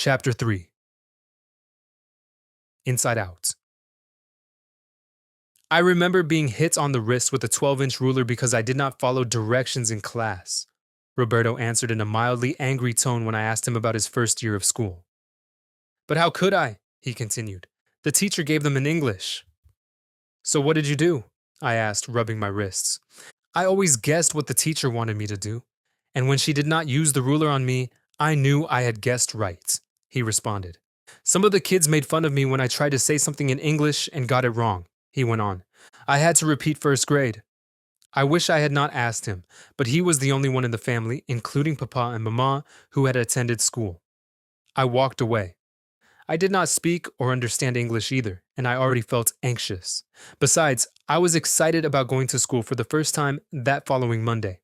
Chapter 3. Inside Out. I remember being hit on the wrist with a 12-inch ruler because I did not follow directions in class. Roberto answered in a mildly angry tone when I asked him about his first year of school. But how could I? He continued. The teacher gave them in English. So what did you do? I asked, rubbing my wrists. I always guessed what the teacher wanted me to do, and when she did not use the ruler on me, I knew I had guessed right, he responded. Some of the kids made fun of me when I tried to say something in English and got it wrong, he went on. I had to repeat first grade. I wish I had not asked him, but he was the only one in the family, including Papa and Mama, who had attended school. I walked away. I did not speak or understand English either, and I already felt anxious. Besides, I was excited about going to school for the first time that following Monday.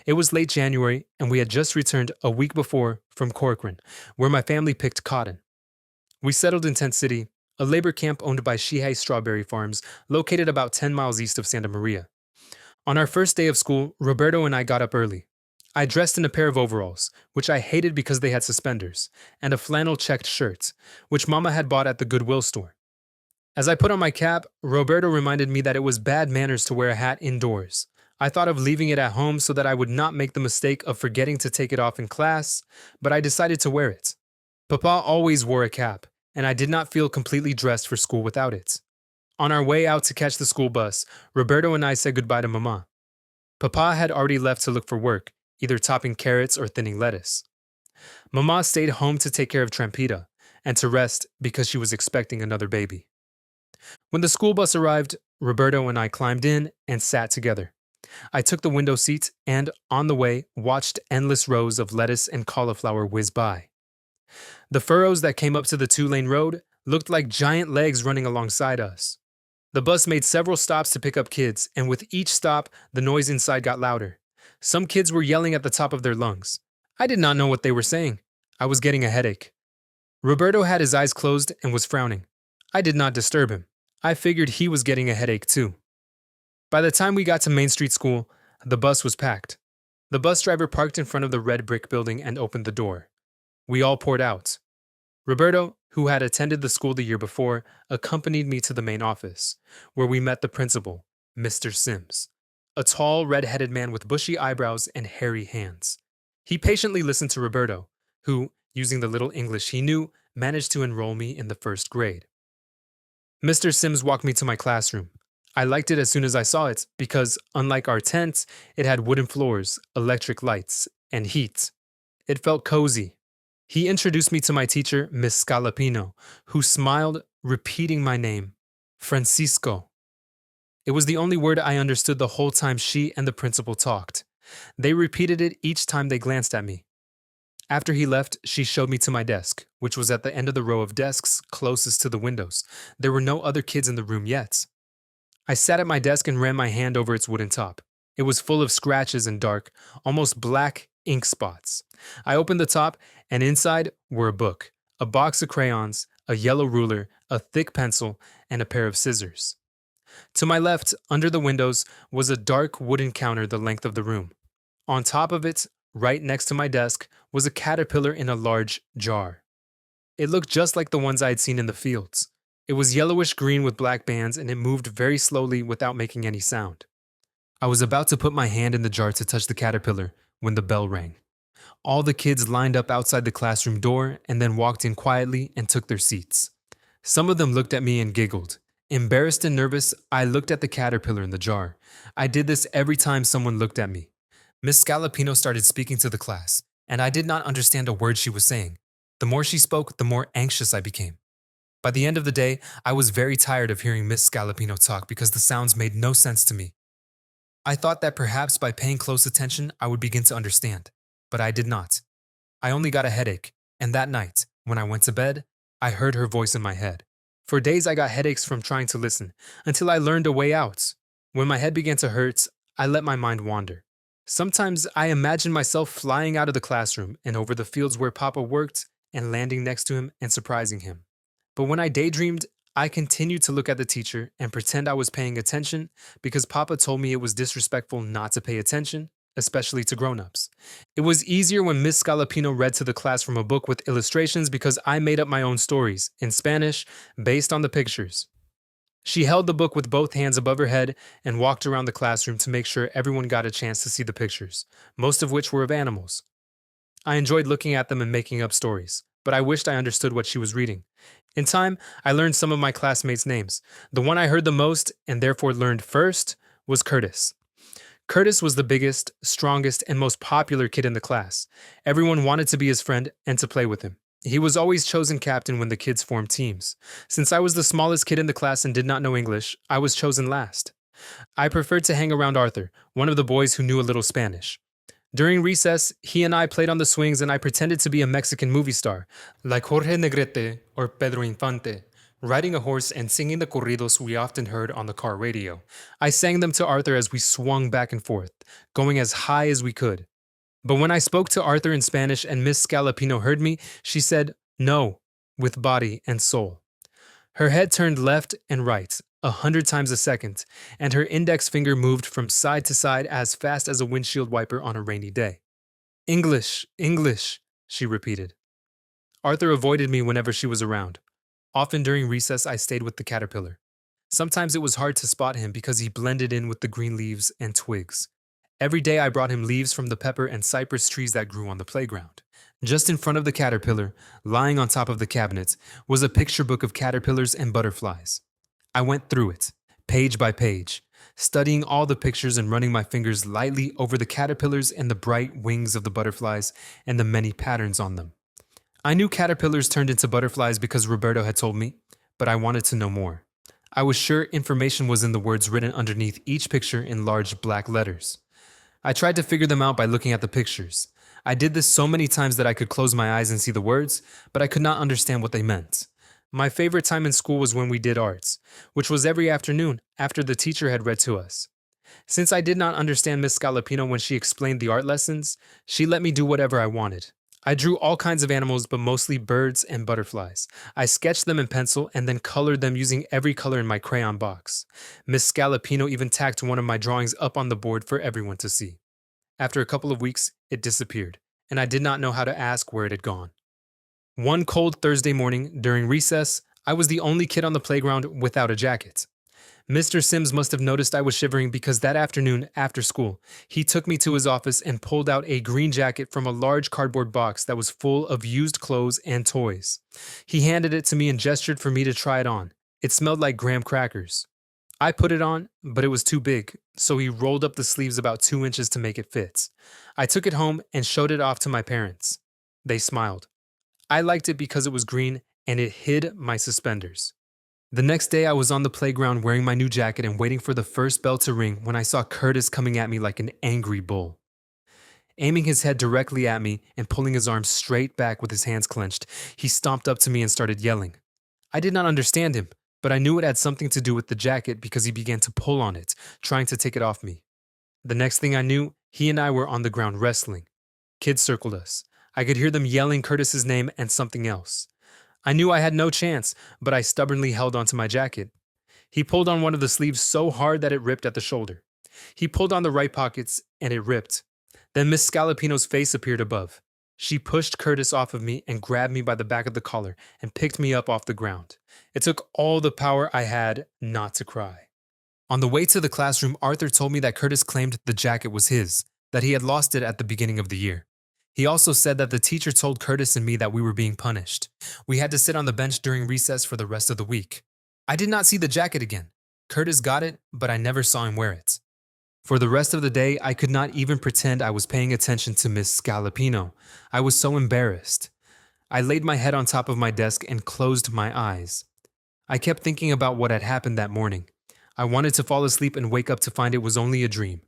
It was late January, and we had just returned a week before from Corcoran, where my family picked cotton. We settled in Tent City, a labor camp owned by Shihei Strawberry Farms, located about 10 miles east of Santa Maria. On our first day of school, Roberto and I got up early. I dressed in a pair of overalls, which I hated because they had suspenders, and a flannel checked shirt, which Mama had bought at the Goodwill store. As I put on my cap, Roberto reminded me that it was bad manners to wear a hat indoors. I thought of leaving it at home so that I would not make the mistake of forgetting to take it off in class, but I decided to wear it. Papa always wore a cap, and I did not feel completely dressed for school without it. On our way out to catch the school bus, Roberto and I said goodbye to Mama. Papa had already left to look for work, either chopping carrots or thinning lettuce. Mama stayed home to take care of Trampita and to rest because she was expecting another baby. When the school bus arrived, Roberto and I climbed in and sat together. I took the window seat and, on the way, watched endless rows of lettuce and cauliflower whiz by. The furrows that came up to the two-lane road looked like giant legs running alongside us. The bus made several stops to pick up kids, and with each stop, the noise inside got louder. Some kids were yelling at the top of their lungs. I did not know what they were saying. I was getting a headache. Roberto had his eyes closed and was frowning. I did not disturb him. I figured he was getting a headache too. By the time we got to Main Street School, the bus was packed. The bus driver parked in front of the red brick building and opened the door. We all poured out. Roberto, who had attended the school the year before, accompanied me to the main office, where we met the principal, Mr. Sims, a tall, red-headed man with bushy eyebrows and hairy hands. He patiently listened to Roberto, who, using the little English he knew, managed to enroll me in the first grade. Mr. Sims walked me to my classroom. I liked it as soon as I saw it because, unlike our tent, it had wooden floors, electric lights, and heat. It felt cozy. He introduced me to my teacher, Miss Scalapino, who smiled, repeating my name, Francisco. It was the only word I understood the whole time she and the principal talked. They repeated it each time they glanced at me. After he left, she showed me to my desk, which was at the end of the row of desks closest to the windows. There were no other kids in the room yet. I sat at my desk and ran my hand over its wooden top. It was full of scratches and dark, almost black ink spots. I opened the top, and inside were a book, a box of crayons, a yellow ruler, a thick pencil, and a pair of scissors. To my left, under the windows, was a dark wooden counter the length of the room. On top of it, right next to my desk, was a caterpillar in a large jar. It looked just like the ones I had seen in the fields. It was yellowish green with black bands, and it moved very slowly without making any sound. I was about to put my hand in the jar to touch the caterpillar when the bell rang. All the kids lined up outside the classroom door and then walked in quietly and took their seats. Some of them looked at me and giggled. Embarrassed and nervous, I looked at the caterpillar in the jar. I did this every time someone looked at me. Miss Scalapino started speaking to the class, and I did not understand a word she was saying. The more she spoke, the more anxious I became. By the end of the day, I was very tired of hearing Miss Scalapino talk because the sounds made no sense to me. I thought that perhaps by paying close attention, I would begin to understand, but I did not. I only got a headache, and that night, when I went to bed, I heard her voice in my head. For days I got headaches from trying to listen, until I learned a way out. When my head began to hurt, I let my mind wander. Sometimes I imagined myself flying out of the classroom and over the fields where Papa worked and landing next to him and surprising him. But when I daydreamed, I continued to look at the teacher and pretend I was paying attention because Papa told me it was disrespectful not to pay attention, especially to grown-ups. It was easier when Miss Scalapino read to the class from a book with illustrations because I made up my own stories, in Spanish, based on the pictures. She held the book with both hands above her head and walked around the classroom to make sure everyone got a chance to see the pictures, most of which were of animals. I enjoyed looking at them and making up stories, but I wished I understood what she was reading. In time, I learned some of my classmates' names. The one I heard the most, and therefore learned first, was Curtis. Curtis was the biggest, strongest, and most popular kid in the class. Everyone wanted to be his friend and to play with him. He was always chosen captain when the kids formed teams. Since I was the smallest kid in the class and did not know English, I was chosen last. I preferred to hang around Arthur, one of the boys who knew a little Spanish. During recess, he and I played on the swings and I pretended to be a Mexican movie star, like Jorge Negrete or Pedro Infante, riding a horse and singing the corridos we often heard on the car radio. I sang them to Arthur as we swung back and forth, going as high as we could. But when I spoke to Arthur in Spanish and Miss Scalapino heard me, she said, "No," with body and soul. Her head turned left and right, 100 times a second, and her index finger moved from side to side as fast as a windshield wiper on a rainy day. "English, English," she repeated. Arthur avoided me whenever she was around. Often during recess, I stayed with the caterpillar. Sometimes it was hard to spot him because he blended in with the green leaves and twigs. Every day I brought him leaves from the pepper and cypress trees that grew on the playground. Just in front of the caterpillar, lying on top of the cabinet, was a picture book of caterpillars and butterflies. I went through it, page by page, studying all the pictures and running my fingers lightly over the caterpillars and the bright wings of the butterflies and the many patterns on them. I knew caterpillars turned into butterflies because Roberto had told me, but I wanted to know more. I was sure information was in the words written underneath each picture in large black letters. I tried to figure them out by looking at the pictures. I did this so many times that I could close my eyes and see the words, but I could not understand what they meant. My favorite time in school was when we did arts, which was every afternoon after the teacher had read to us. Since I did not understand Miss Scalapino when she explained the art lessons, she let me do whatever I wanted. I drew all kinds of animals, but mostly birds and butterflies. I sketched them in pencil and then colored them using every color in my crayon box. Miss Scalapino even tacked one of my drawings up on the board for everyone to see. After a couple of weeks, it disappeared, and I did not know how to ask where it had gone. One cold Thursday morning, during recess, I was the only kid on the playground without a jacket. Mr. Sims must have noticed I was shivering because that afternoon, after school, he took me to his office and pulled out a green jacket from a large cardboard box that was full of used clothes and toys. He handed it to me and gestured for me to try it on. It smelled like graham crackers. I put it on, but it was too big, so he rolled up the sleeves about 2 inches to make it fit. I took it home and showed it off to my parents. They smiled. I liked it because it was green and it hid my suspenders. The next day, I was on the playground wearing my new jacket and waiting for the first bell to ring when I saw Curtis coming at me like an angry bull. Aiming his head directly at me and pulling his arms straight back with his hands clenched, he stomped up to me and started yelling. I did not understand him, but I knew it had something to do with the jacket because he began to pull on it, trying to take it off me. The next thing I knew, he and I were on the ground wrestling. Kids circled us. I could hear them yelling Curtis's name and something else. I knew I had no chance, but I stubbornly held onto my jacket. He pulled on one of the sleeves so hard that it ripped at the shoulder. He pulled on the right pockets, and it ripped. Then Miss Scalapino's face appeared above. She pushed Curtis off of me and grabbed me by the back of the collar and picked me up off the ground. It took all the power I had not to cry. On the way to the classroom, Arthur told me that Curtis claimed the jacket was his, that he had lost it at the beginning of the year. He also said that the teacher told Curtis and me that we were being punished. We had to sit on the bench during recess for the rest of the week. I did not see the jacket again. Curtis got it, but I never saw him wear it. For the rest of the day, I could not even pretend I was paying attention to Miss Scalapino. I was so embarrassed. I laid my head on top of my desk and closed my eyes. I kept thinking about what had happened that morning. I wanted to fall asleep and wake up to find it was only a dream.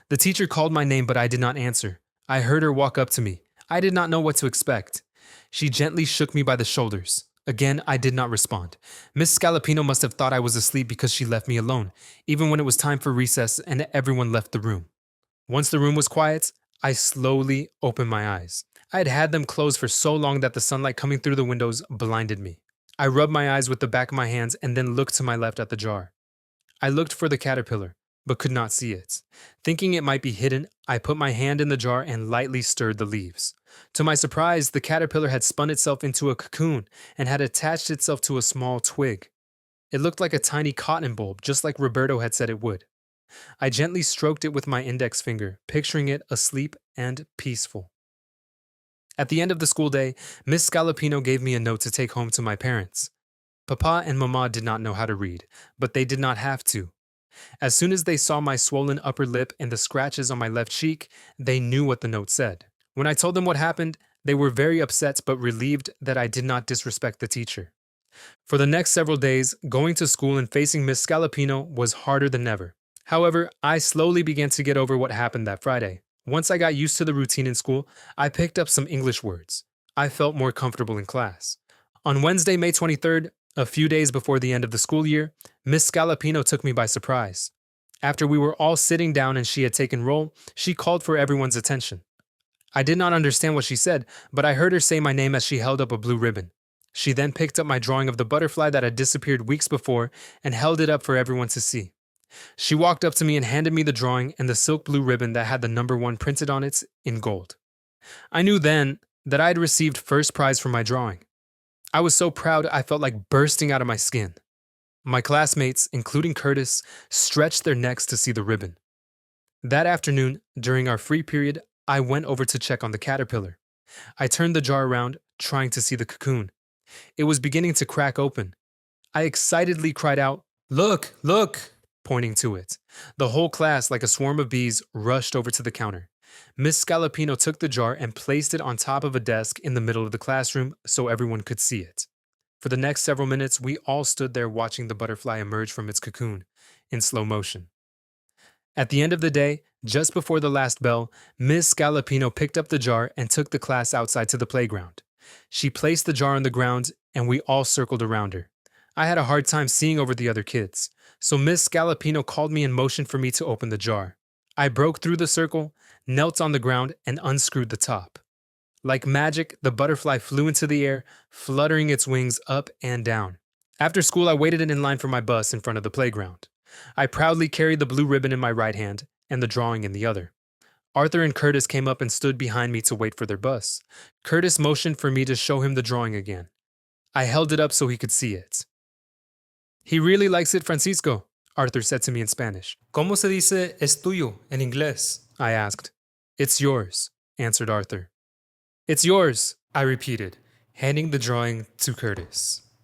The teacher called my name, but I did not answer. I heard her walk up to me. I did not know what to expect. She gently shook me by the shoulders. Again, I did not respond. Miss Scalapino must have thought I was asleep because she left me alone, even when it was time for recess and everyone left the room. Once the room was quiet, I slowly opened my eyes. I had had them closed for so long that the sunlight coming through the windows blinded me. I rubbed my eyes with the back of my hands and then looked to my left at the jar. I looked for the caterpillar, but could not see it. Thinking it might be hidden, I put my hand in the jar and lightly stirred the leaves. To my surprise, the caterpillar had spun itself into a cocoon and had attached itself to a small twig. It looked like a tiny cotton bulb, just like Roberto had said it would. I gently stroked it with my index finger, picturing it asleep and peaceful. At the end of the school day, Miss Scalapino gave me a note to take home to my parents. Papa and Mama did not know how to read, but they did not have to. As soon as they saw my swollen upper lip and the scratches on my left cheek, they knew what the note said. When I told them what happened, they were very upset but relieved that I did not disrespect the teacher. For the next several days, going to school and facing Miss Scalapino was harder than ever. However, I slowly began to get over what happened that Friday. Once I got used to the routine in school, I picked up some English words. I felt more comfortable in class. On Wednesday, May 23rd, a few days before the end of the school year, Miss Scalapino took me by surprise. After we were all sitting down and she had taken roll, she called for everyone's attention. I did not understand what she said, but I heard her say my name as she held up a blue ribbon. She then picked up my drawing of the butterfly that had disappeared weeks before and held it up for everyone to see. She walked up to me and handed me the drawing and the silk blue ribbon that had the number 1 printed on it in gold. I knew then that I had received first prize for my drawing. I was so proud I felt like bursting out of my skin. My classmates, including Curtis, stretched their necks to see the ribbon. That afternoon, during our free period, I went over to check on the caterpillar. I turned the jar around, trying to see the cocoon. It was beginning to crack open. I excitedly cried out, "Look, look!" pointing to it. The whole class, like a swarm of bees, rushed over to the counter. Miss Scalapino took the jar and placed it on top of a desk in the middle of the classroom so everyone could see it. For the next several minutes, we all stood there watching the butterfly emerge from its cocoon in slow motion. At the end of the day, just before the last bell, Miss Scalapino picked up the jar and took the class outside to the playground. She placed the jar on the ground and we all circled around her. I had a hard time seeing over the other kids, so Miss Scalapino called me and motioned for me to open the jar. I broke through the circle, knelt on the ground, and unscrewed the top. Like magic, the butterfly flew into the air, fluttering its wings up and down. After school, I waited in line for my bus in front of the playground. I proudly carried the blue ribbon in my right hand and the drawing in the other. Arthur and Curtis came up and stood behind me to wait for their bus. Curtis motioned for me to show him the drawing again. I held it up so he could see it. "He really likes it, Francisco," Arthur said to me in Spanish. "¿Cómo se dice es tuyo en inglés?" I asked. "It's yours," answered Arthur. "It's yours," I repeated, handing the drawing to Curtis.